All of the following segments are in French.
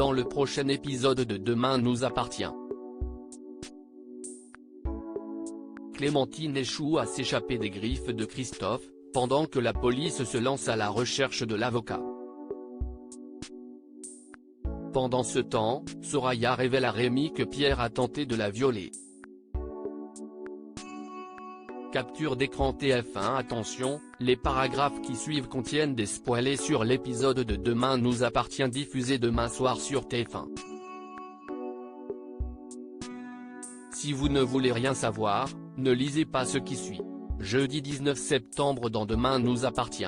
dans le prochain épisode de Demain nous appartient. Clémentine échoue à s'échapper des griffes de Christophe, pendant que la police se lance à la recherche de l'avocat. Pendant ce temps, Soraya révèle à Rémi que Pierre a tenté de la violer. Capture d'écran TF1. Attention, les paragraphes qui suivent contiennent des spoilers sur l'épisode de Demain nous appartient diffusé demain soir sur TF1. Si vous ne voulez rien savoir, ne lisez pas ce qui suit. Jeudi 19 septembre dans Demain nous appartient.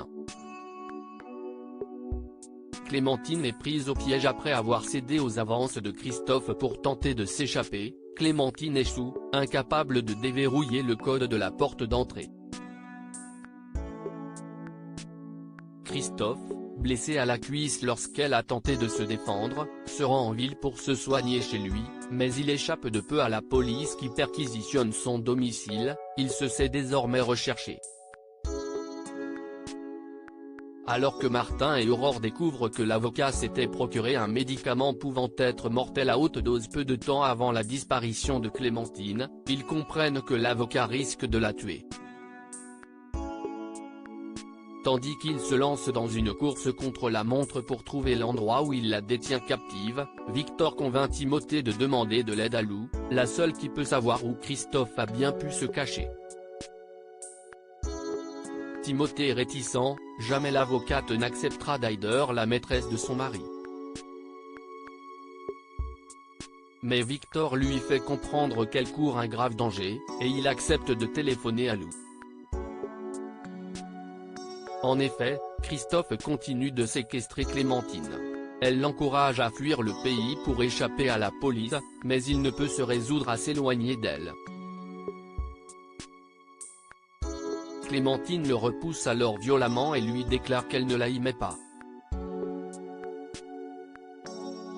Clémentine est prise au piège après avoir cédé aux avances de Christophe pour tenter de s'échapper. Clémentine échoue, incapable de déverrouiller le code de la porte d'entrée. Christophe, blessé à la cuisse lorsqu'elle a tenté de se défendre, se rend en ville pour se soigner chez lui, mais il échappe de peu à la police qui perquisitionne son domicile. Il se sait désormais recherché. Alors que Martin et Aurore découvrent que l'avocat s'était procuré un médicament pouvant être mortel à haute dose peu de temps avant la disparition de Clémentine, ils comprennent que l'avocat risque de la tuer. Tandis qu'ils se lancent dans une course contre la montre pour trouver l'endroit où il la détient captive, Victor convainc Timothée de demander de l'aide à Lou, la seule qui peut savoir où Christophe a bien pu se cacher. Timothée est réticent, jamais l'avocate n'acceptera d'Haider la maîtresse de son mari. Mais Victor lui fait comprendre qu'elle court un grave danger, et il accepte de téléphoner à Lou. En effet, Christophe continue de séquestrer Clémentine. Elle l'encourage à fuir le pays pour échapper à la police, mais il ne peut se résoudre à s'éloigner d'elle. Clémentine le repousse alors violemment et lui déclare qu'elle ne l'aimait pas.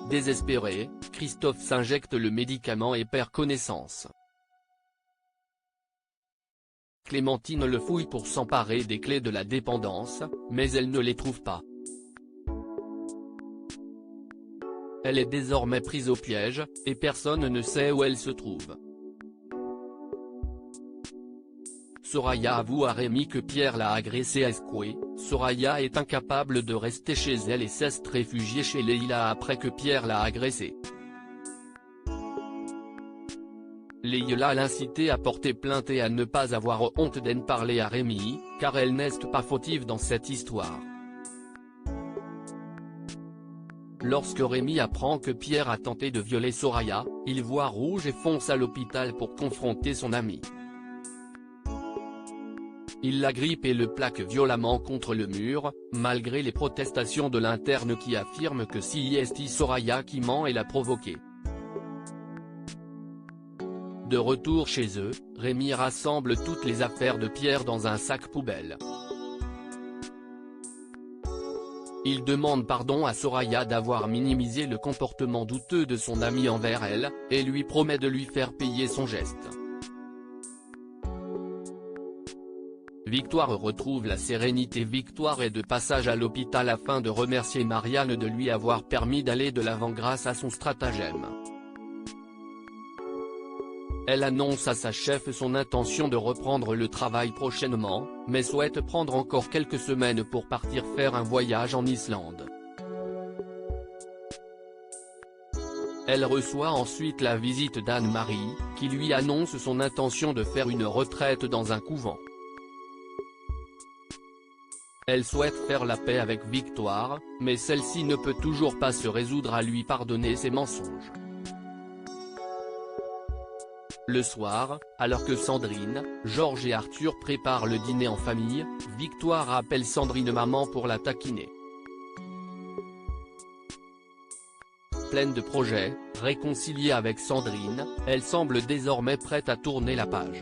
Désespéré, Christophe s'injecte le médicament et perd connaissance. Clémentine le fouille pour s'emparer des clés de la dépendance, mais elle ne les trouve pas. Elle est désormais prise au piège, et personne ne sait où elle se trouve. Soraya avoue à Rémi que Pierre l'a agressée à Escoué. Soraya est incapable de rester chez elle et s'est réfugiée chez Leïla après que Pierre l'a agressée. Leïla l'incitait à porter plainte et à ne pas avoir honte d'en parler à Rémi, car elle n'est pas fautive dans cette histoire. Lorsque Rémi apprend que Pierre a tenté de violer Soraya, il voit rouge et fonce à l'hôpital pour confronter son ami. Il l'agrippe et le plaque violemment contre le mur, malgré les protestations de l'interne qui affirme que c'est Soraya qui ment et l'a provoqué. De retour chez eux, Rémi rassemble toutes les affaires de Pierre dans un sac poubelle. Il demande pardon à Soraya d'avoir minimisé le comportement douteux de son ami envers elle, et lui promet de lui faire payer son geste. Victoire retrouve la sérénité. Victoire est de passage à l'hôpital afin de remercier Marianne de lui avoir permis d'aller de l'avant grâce à son stratagème. Elle annonce à sa chef son intention de reprendre le travail prochainement, mais souhaite prendre encore quelques semaines pour partir faire un voyage en Islande. Elle reçoit ensuite la visite d'Anne-Marie, qui lui annonce son intention de faire une retraite dans un couvent. Elle souhaite faire la paix avec Victoire, mais celle-ci ne peut toujours pas se résoudre à lui pardonner ses mensonges. Le soir, alors que Sandrine, Georges et Arthur préparent le dîner en famille, Victoire appelle Sandrine maman pour la taquiner. Pleine de projets, réconciliée avec Sandrine, elle semble désormais prête à tourner la page.